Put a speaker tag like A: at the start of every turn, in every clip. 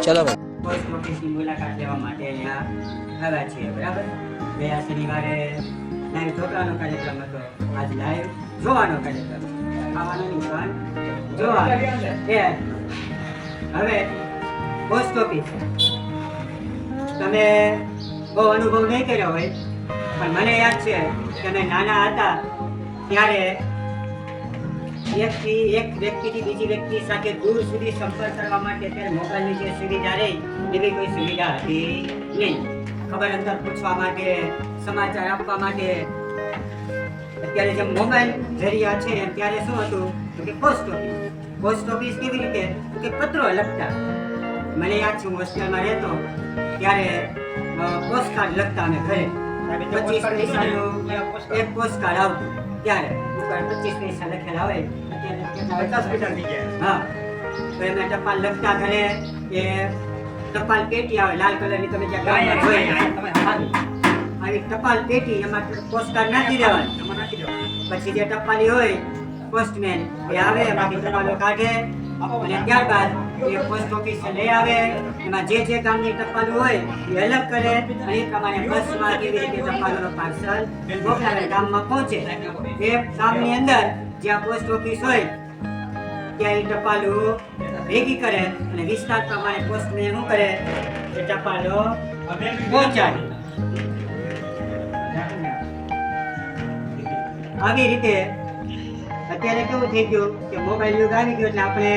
A: ચલો ભાઈ.
B: પોસ્ટ ઓફિસની મુલાકાત લેવા માટે અહીંયા આવ્યા છીએ, બરાબર. ગયા શનિવારે લાઈવ ઢોકળાનો કાર્યક્રમ હતો, આજ લાઈવ જોવાનો કાર્યક્રમ છે. ખાવાનો નહીં પણ જોવાનો. હવે પોસ્ટ ઓફિસ તમે બહુ અનુભવ નહીં કર્યો હોય, પણ મને યાદ છે કે અમે નાના હતા ત્યારે એક વ્યક્તિથી બીજી વ્યક્તિ સાથે દૂર સુધી સંપર્ક કરવા માટે ત્યારે મોબાઈલની જે સુવિધા રહી એવી કોઈ સુવિધા હતી નહીં. ખબર અંતર પૂછવા માટે, સમાચાર આપવા માટે અત્યારે જે મોબાઈલ જરિયા છે ત્યારે શું હતું તો કે પોસ્ટ ઓફિસ કેવી રીતે તો કે પત્રો લખતા. મને યાદ છે હું હોસ્ટેલમાં રહેતો ત્યારે પોસ્ટકાર્ડ લખતા અમે ઘરે. 25 પૈસાનું એક પોસ્ટકાર્ડ આવતું ત્યારે 25 પૈસા લખેલા હોય. હા, તો એમને ટપાલ લખતા ઘરે. એ ટપાલ પેટી આવે લાલ કલરની, તમે જ્યાં આવી ટપાલ પેટી, એમાં પોસ્ટકાર્ડ નાખી દેવાનું. પછી જે ટપાલી હોય પોસ્ટમેન એ આવે, એમાંથી ટપાલો કાઢે અને ત્યારબાદ એ પોસ્ટ ઓફિસે લઈ આવે. એમાં જે જે ગામની ટપાલું હોય એ અલગ કરે અને એ પ્રમાણે બસમાં કેવી રીતે ટપાલોનો પાર્સલ મોકલાવે, ગામમાં પહોંચે. એ ગામની અંદર જ્યાં પોસ્ટ ઓફિસ હોય ત્યાં એ ટપાલું ભેગી કરે અને વિસ્તાર પ્રમાણે પોસ્ટમેન શું કરે એ ટપાલો પહોંચાડે. આવી રીતે અત્યારે કેવું થઈ ગયું કે મોબાઈલ યુગ આવી ગયો એટલે આપણે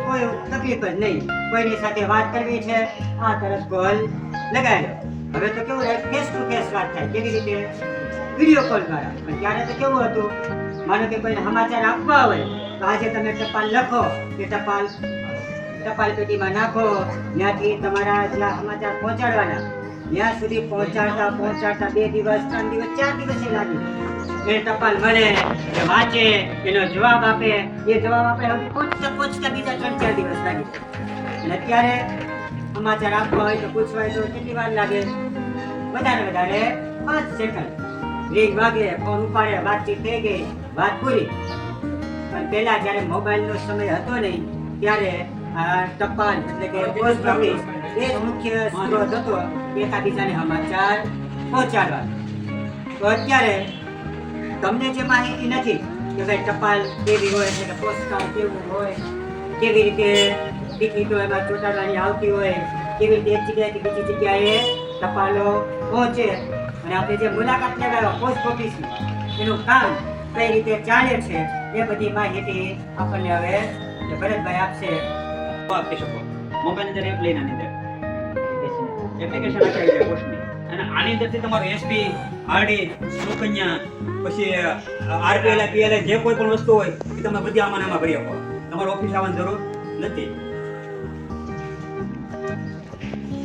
B: કોઈ તકલીફ જ નહીં. કોઈની સાથે વાત કરવી છે, આ તરત કોલ લગાડ્યો. હવે તો કેવું ફેસ ટુ ફેસ વાત થાય, કેવી રીતે વિડીયો કોલ દ્વારા. પણ ત્યારે તો કેવું હતું, માનો કે કોઈને સમાચાર આપવા હોય તો આજે તમે ટપાલ લખો કે ટપાલ પેટીમાં નાખો, ત્યાંથી તમારા જ્યાં સમાચાર પહોંચાડવાના ત્યાં સુધી પહોંચાડતા 2 દિવસ 3 દિવસ 4 દિવસે લાગી. એ ટપાલ મળે, એ વાંચે, એનો જવાબ આપે, એ જવાબ આપે હવે પહોંચતા બીજા 3-4 દિવસ લાગી. અને અત્યારે સમાચાર આપવા હોય તો પૂછવા હોય તો કેટલી વાર લાગે? વધારે 5 સેકન્ડ. રિંગ વાગે, ફોન ઉપાડે, વાતચીત થઈ ગઈ, વાત પૂરી. પણ પહેલા જ્યારે મોબાઈલનો સમય હતો નહીં ત્યારે આ ટપાલ એટલે કે પોસ્ટ ઓફિસ એ જ મુખ્ય સ્ત્રોત હતો એકાબીજાને સમાચાર પહોંચાડવા. તો અત્યારે તમને જે માહિતી નથી કે ભાઈ ટપાલ કેવી હોય, એટલે કે પોસ્ટકાર્ડ કેવું હોય, કેવી રીતે ટિકિટો એમાં ચોંટાડવાની આવતી હોય, કેવી રીતે એક જગ્યાએથી બીજી જગ્યાએ ટપાલો પહોંચે, અને આપણે જે મુલાકાત લેવા પોસ્ટ ઓફિસની એનું કામ કઈ રીતે ચાલે છે એ બધી માહિતી આપણને હવે ભરતભાઈ આપશે.
C: આપી શકો મોબાઈલ અંદર એપ લઈને આની અંદર એપ્લિકેશન આપી જાય પોસ્ટની, અને આની અંદરથી તમારું એસબી, આરડી, સુકન્યા, પછી આરપીએલ, પીએલ જે કોઈ પણ વસ્તુ હોય એ તમે બધી આમાં ભરી શકો. તમારે ઓફિસ આવવાની જરૂર નથી.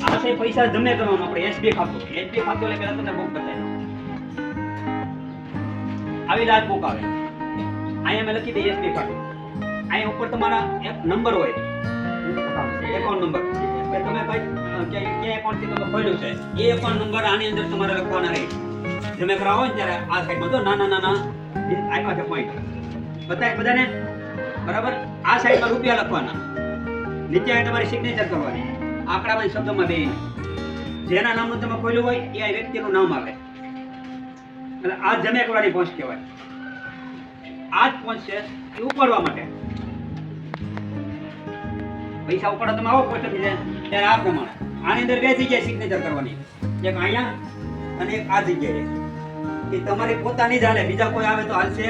C: આ છે પૈસા જમે કરવાનું આપણે એસબી ખાતું. એસબી ખાતું એટલે પહેલા તમને બુક બતાવી દો. આવી લાલ બુક આવે, અહીંયા મેં લખી દઈએ એસબી ખાતું. અહીંયા ઉપર તમારા એક નંબર હોય, એકાઉન્ટ નંબર, કે તમે કઈ એકાઉન્ટથી તમે ખોલ્યું છે એ એકાઉન્ટ નંબર આની અંદર તમારે લખવાના રહે. તમે કરાવો ને ત્યારે આ સાઈડમાં તો નાના આપ્યા છે પોઈન્ટ બતાય બધાને, બરાબર. આ સાઈડમાં રૂપિયા લખવાના, નીચે તમારી સિગ્નેચર કરવાની, આંકડામાં શબ્દમાં બેહીને જેના નામનું તમે ખોલ્યું હોય એ આ વ્યક્તિનું નામ આવે. એટલે આ જમે કરવાની પહોંચ કહેવાય. આ જ પહોંચ છે એ ઉપાડવા માટે. પૈસા ઉપાડો તમે આવો પોસ્ટ ઓફિસે ત્યારે આ પ્રમાણે આની અંદર 2 જગ્યાએ સિગ્નેચર કરવાની, એક અહીંયા અને એક આ જગ્યાએ. એ તમારી પોતાની જ હાલે, બીજા કોઈ આવે તો હાલશે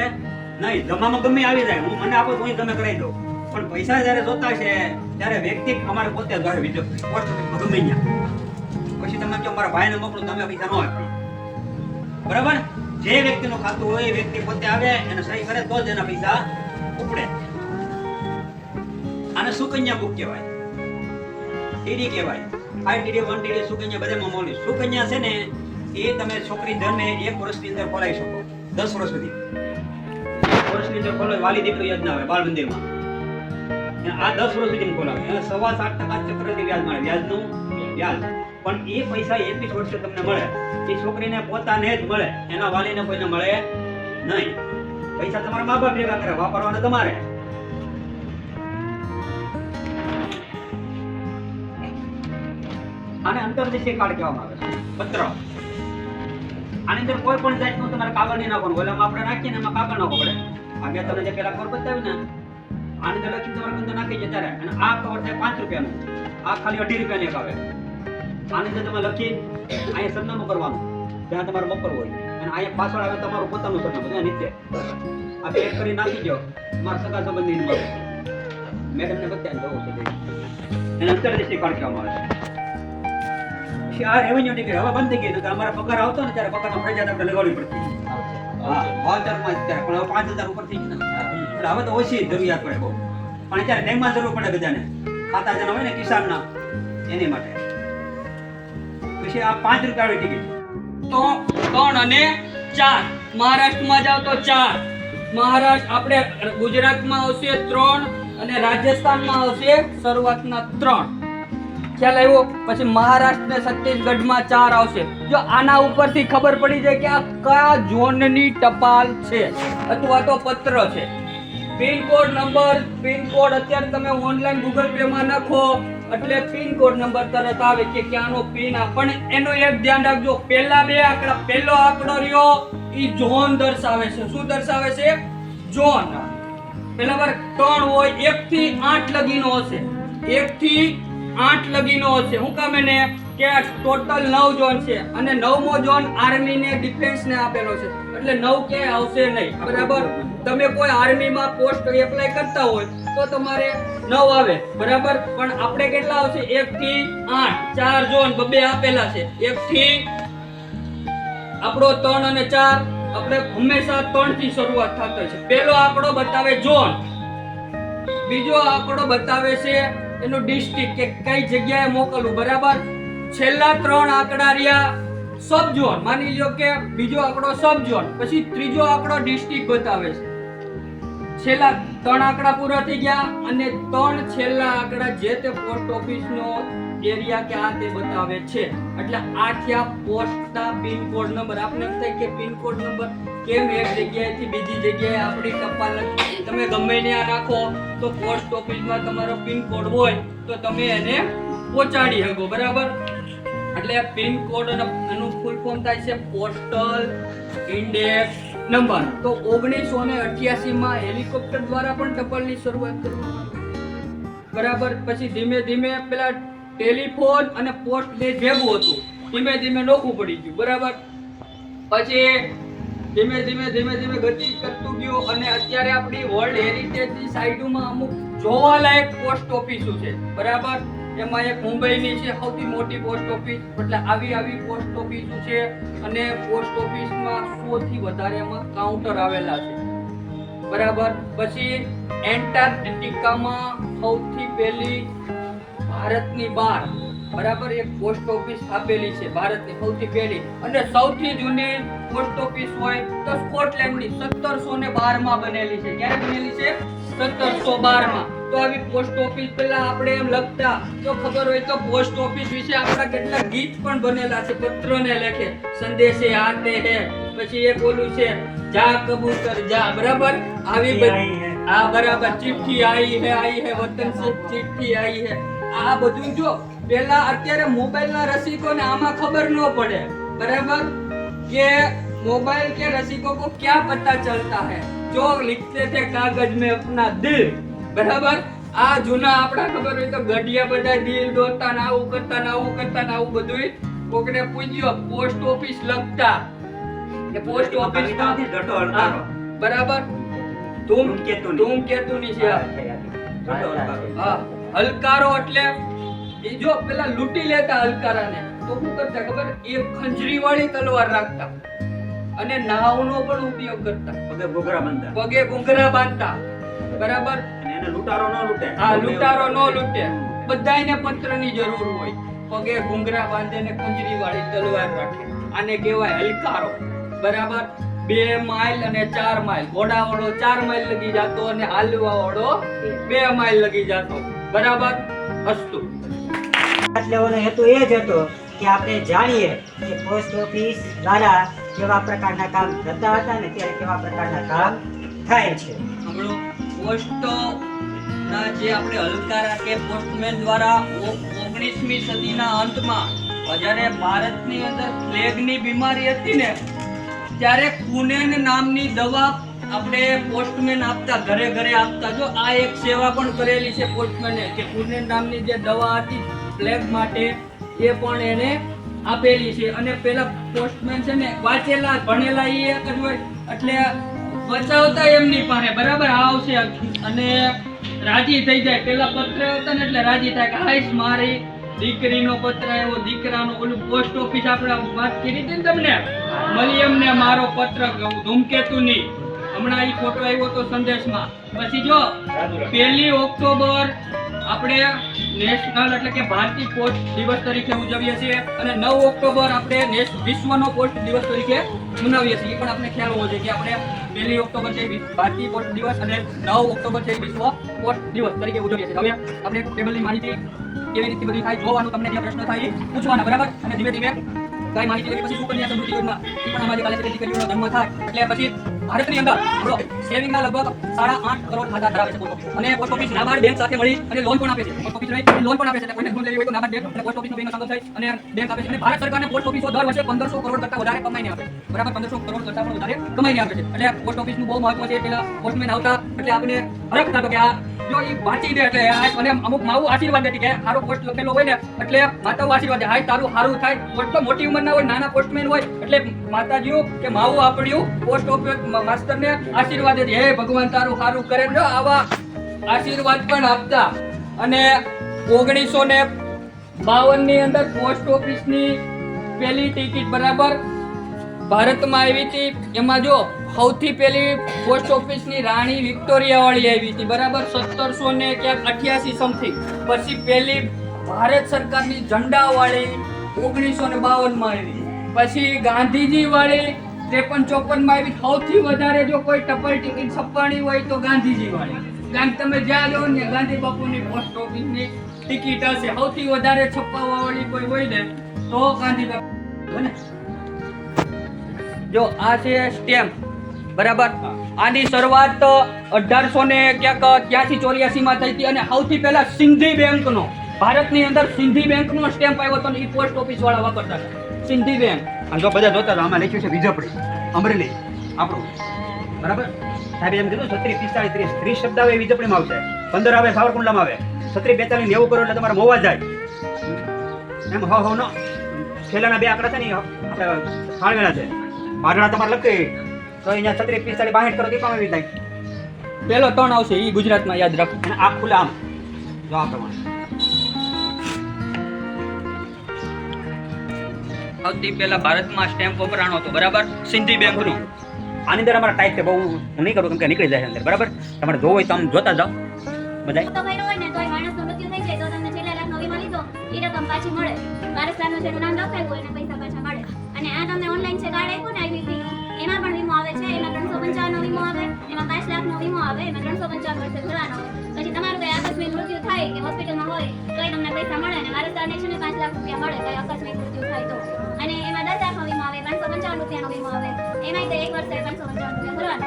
C: નહીં. જમામાં ગમે આવી જાય, હું મને આપો તો હું તમે કરાવી દઉં, પણ પૈસા જ્યારે જોતા છે ત્યારે વ્યક્તિ અમારે પોતે જ હોય બીજો પોસ્ટ ઓફિસમાં ગમે ત્યાં. પછી તમે કહો મારા ભાઈને મોકલો, તમે પૈસા ન આપો, બરાબર. જે વ્યક્તિનું ખાતું હોય એ વ્યક્તિ પોતે આવે અને સહી કરે તો જ એના પૈસા ઉપડે. આને સુકન્યા બુક કહેવાય, ટીડી કહેવાય, 5TD 1TD સુકન્યા બધામાં મોલી. સુકન્યા છે ને એ તમે છોકરી જન્મે 1 વર્ષની અંદર ખોલાવી શકો, 10 વર્ષ સુધી 1 વર્ષની અંદર ખોલાવે. વાલી દીકરી યોજના આવે બાળ મંદિરમાં, આ 10 વર્ષ સુધી ખોલાવે. 7.5% ચક્રવૃદ્ધિ વ્યાજ મળે, વ્યાજનું વ્યાજ. પણ એ પૈસા 21 વર્ષે તમને મળે. એ છોકરીને પોતાને જ મળે, એના વાલીને કોઈને મળે નહીં. પૈસા તમારા મા બાપ ભેગા કરે, વાપરવાના તમારે. આને અંતરદેશીય કાર્ડ કહેવામાં આવે છે. પત્ર આની અંદર કોઈ પણ જાતનું તમારે કાગળ નહીં નાખવાનું. ઓલામાં આપણે નાખીએ ને એમાં કાગળ નાખવો પડે. આ મેં તમને જે પેલા ખબર બતાવી ને આની અંદર લખીને તમારે અંદર નાખી છે ત્યારે અને આ કવર થાય 5 રૂપિયાનું. આ ખાલી 2.5 રૂપિયાની એક આવે. આની અંદર તમે લખી અહીંયા સરનામું કરવાનું જ્યાં તમારે મોકલવું હોય અને અહીંયા પાછળ આવે તમારું પોતાનું સરનામું ત્યાં નીચે આ પેક કરી નાખી દો. તમારા સગા સંબંધીને મળે મેડમને બતાવીને જવું છે એને અંતરદેશીય કાર્ડ કહેવામાં આવે છે. પછી આ રેવન્યુ ટિકિટ હવે બંધ થઈ ગઈ કે અમારા પગાર આવતો ને ત્યારે પગારમાં ફરજિયાત આપણે લગાવવી પડતી. હા વાઉચરમાં ત્યારે પણ હવે 5,000 ઉપર થઈ ગયું એટલે હવે તો ઓછી જરૂરિયાત પડે બહુ પણ અત્યારે બેંકમાં જરૂર પડે બધાને ખાતા જેના હોય ને કિસાનના એની માટે. પછી આ 5 રૂપિયાની ટિકિટ
A: તો 3 અને 4 મહારાષ્ટ્રમાં જાવ તો 4 મહારાષ્ટ્ર આપણે ગુજરાતમાં આવશે 3 અને રાજસ્થાનમાં આવશે શરૂઆતના 3 ખ્યાલ આવ્યો. પછી મહારાષ્ટ્ર ને છત્તીસગઢમાં 4 આવશે. જો આના ઉપરથી ખબર પડી જાય કે આ કયા ઝોનની ટપાલ છે અથવા તો પત્ર છે. પિનકોડ નંબર પિનકોડ અત્યારે તમે ઓનલાઈન ગૂગલ પે માં નાખો એટલે પિનકોડ નંબર તરત આવે કે ક્યાંનો પિન પણ એનો એક ધ્યાન રાખજો પહેલા 2 આંકડા પહેલો આંકડો રહ્યો ઈ ઝોન દર્શાવે છે. શું દર્શાવે છે? ઝોન. પહેલા વાર 3 હોય 1 થી 8 લગીનો હશે 1 થી 8 લગીનો હશે. હું કામ એને કે ટોટલ 9 ઝોન છે અને 9મો ઝોન આર્મી ને ડિફેન્સ ને આપેલો છે એટલે 9 ક્યાંય આવશે નહીં. બરાબર. તમે કોઈ આર્મી માં પોસ્ટ એપ્લાય કરતા હોય તો તમારે 9 આવે બરાબર પણ આપણે કેટલા આવશે 1 થી 8 4 ઝોન બબે આપેલા છે. 1 થી આપણો 3 અને 4 આપણે હંમેશા 3 થી શરૂઆત થતો છે. પહેલો આંકડો બતાવે ઝોન બીજો આંકડો બતાવે છે એનું ડિસ્ટ્રિક્ટ કે કઈ જગ્યાએ મોકલવું બરાબર. છેલ્લા 3 આંકડા રહ્યા સબ ઝોન માની લ્યો કે બીજો આંકડો સબ ઝોન પછી ત્રીજો આંકડો ડિસ્ટ્રિક્ટ બતાવે છે. છેલ્લા 3 આંકડા પૂરા થઈ ગયા અને 3 છેલ્લા આંકડા જે તે પોસ્ટ ઓફિસનો એરિયા કે આ તે બતાવે છે એટલે આ થયા પોસ્ટના પિન કોડ નંબર. આપને એમ થાય કે પિન કોડ નંબર કેમ એક જગ્યાએથી બીજી જગ્યાએ આપણી ટપાલ તમે ગમે ત્યાં નાખો તો પોસ્ટ ઓફિસમાં તમારો પિન કોડ હોય તો તમે એને પહોંચાડી શકો બરાબર. એટલે પિન કોડ એનું ફૂલ ફોર્મ થાય છે પોસ્ટલ ઇન્ડેક્સ નંબર. તો 1988 માં હેલિકોપ્ટર દ્વારા પણ ટપાલની શરૂઆત કરવામાં આવી બરાબર. પછી ધીમે ધીમે પેલા ટેલિફોન અને પોસ્ટ બે ભેગું હતું ધીમે ધીમે નોખું પડી ગયું બરાબર. પછી ધીમે ધીમે ગતિ કરતું ગયું અને અત્યારે આપણી વર્લ્ડ હેરિટેજની સાઇટોમાં અમુક જોવાલાયક પોસ્ટ ઓફિસો છે બરાબર. એમાં એક મુંબઈની છે સૌથી મોટી પોસ્ટ ઓફિસ એટલે આવી પોસ્ટ ઓફિસો છે અને પોસ્ટ ઓફિસમાં 100 થી વધારે એમાં કાઉન્ટર આવેલા છે બરાબર. પછી એન્ટાર્કટિકામાં સૌથી પહેલી ભારતની બહાર બરાબર એક પોસ્ટ ઓફિસ આપેલી છે ભારતની સૌથી પહેલી અને સૌથી જૂની પોસ્ટ ઓફિસ હોય તો સ્કોટલેન્ડની 1712 માં બનેલી છે. ક્યારે બનેલી છે? 1712 માં. તો આવી પોસ્ટ ઓફિસ પહેલા આપણે એમ લખતા તો ખબર હોય તો પોસ્ટ ઓફિસ વિશે આપણા કેટલા ગીત પણ બનેલા છે. પત્રને લેખે સંદેશે આતે હે પછી એક ઓલું છે જા કબૂતર જા બરાબર. આવી બધી આ બરાબર ચિઠ્ઠી આઈ હે વતન સે ચિઠ્ઠી આઈ હે. આ બધું જો પહેલા અત્યારે મોબાઈલના રસિકોને આમાં ખબર ન પડે બરાબર કે मोबाइल के रसिकों को क्या पता चलता है जो लिखते थे कागज में अपना दिल बराबर. આ જૂના આપડા ખબર હોય તો ગઢિયા બધા દિલ દોરતા ને આવું કરતા ને આવું બધું કોકને પૂછ્યો પોસ્ટ ઓફિસ લખતા કે પોસ્ટ ઓફિસ માંથી ડટો હલકારો બરાબર. તુમ કેતુ ની છે હા હલકારો એટલે એ જો પેલા લૂંટી લેતા હલકારાને તો શું કરતા ખબર એક ખંજરી વાળી તલવાર રાખતા અને નાવનો પણ ઉપયોગ કરતા. પગે ઘૂંઘરા બાંધતા બરાબર.
C: એને લૂંટારો ન લૂંટે.
A: હા લૂંટારો ન લૂંટે. બધાયને પત્રની જરૂર હોય. પગે ઘૂંઘરા બાંધે ને ખંજરી વાળી તલવાર રાખે. આને કહેવાય હલકારો બરાબર. 2 માઇલ અને 4 માઇલ ઘોડાવાળો 4 માઇલ લગી જાતો અને હાલવાવાળો 2 માઇલ લગી જાતો બરાબર. હસતું
B: લેવાનો હેતુ એ જ હતો કે આપણે જાણીએ કે પોસ્ટ ઓફિસ દ્વારા કેવા પ્રકારના કામ થતા હતા ને ત્યારે કેવા પ્રકારના કામ થાય છે.
A: આપણો પોસ્ટ ના જે આપણે હલકારા કે પોસ્ટમેન દ્વારા 19મી સદીના અંતમાં જ્યારે ભારતની અંદર પ્લેગની બીમારી હતી ને ત્યારે કુનેન નામની દવા આપણે પોસ્ટમેન આપતા, ઘરે ઘરે આપતા. જો આ એક સેવા પણ કરેલી છે પોસ્ટમેને કે કુનેન નામની જે દવા હતી પ્લેગ માટે એ પણ એને આપેલી છે. અને પેલા પોસ્ટમેન છે ને વાંચેલા ભણેલા એ એક જ હોય એટલે બચાવતા એમની પાસે બરાબર આવશે અને રાજી થઈ જાય. પેલા પત્ર હતા ને એટલે રાજી થાય કે હાઈસ મારી દીકરીનો પત્ર આવ્યો, દીકરાનો ઓલું પોસ્ટ ઓફિસ આપણે વાત કરી હતી ને તમને મળી એમને મારો પત્ર ધૂમકેતુની હમણાં ઈ ફોટો આવ્યો તો સંદેશમાં. પછી જો 1 ઓક્ટોબર આપણે નેશનલ એટલે કે ભારતીય પોસ્ટ દિવસ તરીકે ઉજવીએ છીએ અને 9 ઓક્ટોબર આપણે વિશ્વનો પોસ્ટ દિવસ તરીકે મનાવીએ છીએ. એ પણ આપણે ખ્યાલ હોવો જોઈએ કે આપણે 1 ઓક્ટોબર છે ભારતીય પોસ્ટ દિવસ અને 9 ઓક્ટોબર છે વિશ્વ પોસ્ટ દિવસ તરીકે ઉજવીએ છીએ. હવે આપણે ટેબલની માહિતી કેવી રીતે બધી થાય જોવાનું, તમને જે પ્રશ્ન થાય એ પૂછવાના બરાબર. અને ધીમે ધીમે કઈ માહિતી લેવી, પછી સુકન્યા સમૃદ્ધિ યોજના એ પણ અમારી કાલે દીકરીઓનો જન્મ થાય એટલે પછી ભારતની અંદર સેવિંગના લગભગ 8.5 કરોડ ખાતા ધરાવે છે પોસ્ટ ઓફિસ. અને પોસ્ટ ઓફિસ નાબાર્ડ બેંક સાથે મળી અને લોન પણ આપે છે. પોસ્ટ ઓફિસ લોન પણ આપે છે. કોઈને લોન લેવી હોય તો નાબાર્ડ બેંક અને પોસ્ટ ઓફિસનો બેંકનો સંબંધ થાય અને બેંક આપે છે. અને ભારત સરકારને પોસ્ટ ઓફિસો દર વર્ષે 1500 કરોડ કરતા વધારે કમાઈને આપે છે બરાબર. 1500 કરોડ કરતા પણ વધારે કમાઈને આપે છે. એટલે પોસ્ટ ઓફિસનું બહુ મહત્વ છે. પેલા પોસ્ટમેન આવતા એટલે આપણે હરખ થતો કે આ જો એ વાંચી દે એટલે અને અમુક માવું આશીર્વાદ દેતી કે સારો પોસ્ટ લખેલો હોય ને એટલે માતાઓ આશીર્વાદ દે હાય તારું સારું થાય. પોસ્ટ તો મોટી ઉંમરના હોય, નાના પોસ્ટમેન હોય એટલે માતાજીઓ કે માવું આપડ્યું પોસ્ટ ઓફિસ માસ્ટરને આશીર્વાદ દે હે ભગવાન તારું સારું કરે. જો આવા આશીર્વાદ પણ આપતા. અને 1952 ની અંદર પોસ્ટ ઓફિસની પહેલી ટિકિટ બરાબર ભારતમાં આવી હતી. એમાં જો સૌથી પહેલી પોસ્ટ ઓફિસની રાણી વિક્ટોરિયા વાળી આવી હતી બરાબર 1788 સમથિંગ. પછી પહેલી ભારત સરકારની ઝંડા વાળી 1952 માં આવી. પછી ગાંધીજી વાળી 53-54 માં આવી. સૌથી વધારે જો કોઈ ટપલ ટિકિટ છપાણી હોય તો ગાંધીજી વાળી. કારણ કે તમે જ્યાં જાઓ ને ગાંધી બાપુની પોસ્ટ ઓફિસની ટિકિટ હશે. સૌથી વધારે છપાવવા વાળી કોઈ હોય ને તો ગાંધી બાપુ. જો આ છે સ્ટેમ્પ બરાબર. આની શરૂઆત 1883 માં થઈ હતી અને સૌથી પહેલા સિંધી બેંકનો ભારતની અંદર સિંધી બેંકનો સ્ટેમ્પ આવ્યો હતો ને એ પોસ્ટ ઓફિસ વાળા વાપરતા હતા. સિંધી બેંક
C: અને જો બધા જોતા આમાં લખ્યું છે વિજયપુરી અમરેલી આપણું બરાબર. સાહેબ એમ કીધું 36, 45, 30 શબ્દ આવે વિજયપુરીમાં આવશે, 15 આવે સાવરકુંડલામાં આવે, 36, 42, 90 કરો એટલે તમારે મોવા જાય એમ. હો નો છેલ્લાના 2 આંકડા છે ને આપણે ફાળવેલા છે. ભાગડા તમારે લખી તો અહીંયા 36, 45, 62 કરો તો કામ આવી થાય.
A: પહેલો 3 આવશે એ ગુજરાતમાં યાદ રાખો.
C: અને આ ખુલ્લા આમ જો આ પ્રમાણે
A: સૌથી પહેલા ભારતમાં સ્ટેમ્પ વપરાણો હતો બરાબર સિંધી બેંકનો.
C: આની અંદર અમારા ટાઈપ છે બહુ હું નહીં કરું કેમ કે નીકળી જાય અંદર બરાબર. તમારે જોવું હોય તો આમ જોતા જાઓ બધા.
D: તો કર્યો હોય ને તોય માણસનું મૃત્યુ થઈ જાય તો તમને છેલ્લા લાખનો વીમો લીધો એ રકમ પાછી મળે. વારસદારનું જેનું નામ લખાયું હોય ને પૈસા પાછા મળે. અને આ તમને ઓનલાઈન છે કાર્ડ આપ્યું ને IBP એમાં પણ વીમો આવે છે. એમાં 355 નો વીમો આવે, એમાં 5 લાખનો વીમો આવે, એમાં 355 વર્ષે ભરવાનો હોય. પછી તમારું કઈ આકસ્મિક મૃત્યુ થાય કે હોસ્પિટલમાં હોય તોય તમને પૈસા મળે અને વારસદારને છે ને 5 લાખ રૂપિયા મળે કઈ આકસ્મિક મૃત્યુ થાય તો. અને એમાં 10 લાખનો વીમો આવે, 555 રૂપિયાનો વીમો આવે, એમાંય તો 1 વર્ષે 555 રૂપિયા ભરવાનો.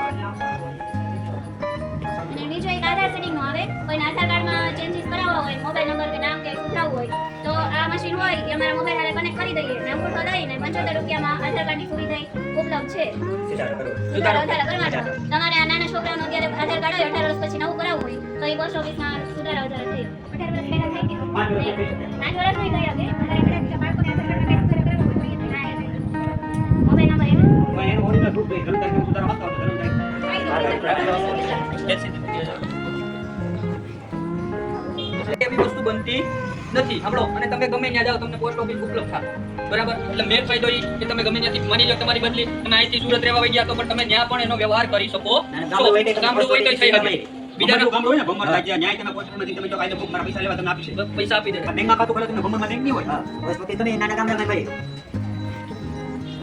D: અને બીજો એક આધાર સેટિંગ નો આવે. કોઈને આધાર કાર્ડમાં ચેન્જીસ કરાવવા હોય, મોબાઈલ નંબર કે નામ કે સુધારવું હોય તો આ મશીન હોય કે અમારા મોબાઈલ હારે કનેક્ટ કરી દઈએ ને અંગૂઠો દઈને 75 રૂપિયામાં આધાર કાર્ડની સુવિધા ઉપલબ્ધ છે. સુધારો કરવાનો. તમારે આ નાના છોકરાઓનો અત્યારે આધાર કાર્ડ હોય 18 વર્ષ પછી નવું કરાવવું હોય તો એ પોસ્ટ ઓફિસમાં સુધારા વધારે થઈ 18 વર્ષ પહેલા થઈ ગયું. 5 વર્ષ નહીં ગયા કે વધારે કદાચ બાળકોને આધાર કાર્ડમાં કરાવવું હોય મોબાઈલ નંબર
C: એનું ઓરિજિનલ રૂપ છે જનતા કેમ સુધારા આપતા હોય
A: એવી વસ્તુ બનતી નથી આપણો. અને તમે ગમે ત્યાં જાઓ તમને પોસ્ટ ઓફિસ ઉપલબ્ધ થાય બરાબર. એટલે મેન ફાયદો એ કે તમે ગમે ત્યાંથી માની લો તમારી બદલી અને અહીંથી સુરત રહેવા વઈ ગયા તો પણ તમે ત્યાં પણ એનો વ્યવહાર કરી શકો છો. ગામડું હોય તો થઈ શકે.
C: બીજાનું કામ હોય ને ભમર રાજ્ય ન્યાય તમે પોસ્ટમાંથી તમે જો કાયદો ભૂખ મારા પૈસા લેવા તમને આપી છે
A: પૈસા આપી દે.
C: બેંકમાં ખાતું ખોલે તમે ભમરમાં બેંક નહીં હોય.
B: પોસ્ટ ઓફિસ તો નહીં, નાના ગામડામાં ભાઈ.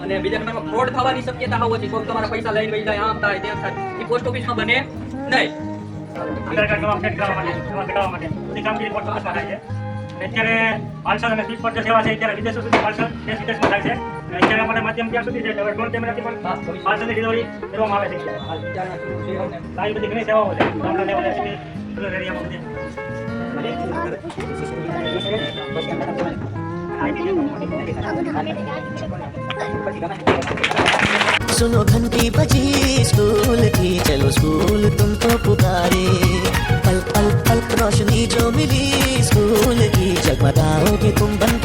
A: અને બીજા નંબરમાં ફ્રોડ થવાની શક્યતા હોય છે. કોઈ તમારા પૈસા લઈને વઈ જાય, આમ થાય તેમ થાય. એ પોસ્ટ ઓફિસમાં બને નહીં.
E: આધાર કાર્ડ નવા અપડેટ કરવા માટે નવા કઢાવવા માટે બધી કામગીરી પોસ્ટ ઓફિસમાં થાય છે. અને અત્યારે પાર્સલ અને સ્પીડ પોસ્ટ સેવા છે અત્યારે વિદેશો સુધી પાર્સલ દેશ વિદેશમાં થાય છે. અને અત્યારે અમારા માધ્યમ ત્યાં સુધી છે એટલે ડ્રોન કેમેરાથી પણ પાર્સલની ડિલિવરી કરવામાં આવે છે. આવી બધી ઘણી સેવાઓ છે ગામડા લેવલે સુધી રૂરલ એરિયામાં બધે
F: सुनो घंटी बजी स्कूल की, चलो स्कूल तुमको पुकारे। पल पल पल रोशनी जो मिली स्कूल की, जगमगाओगे तुम बन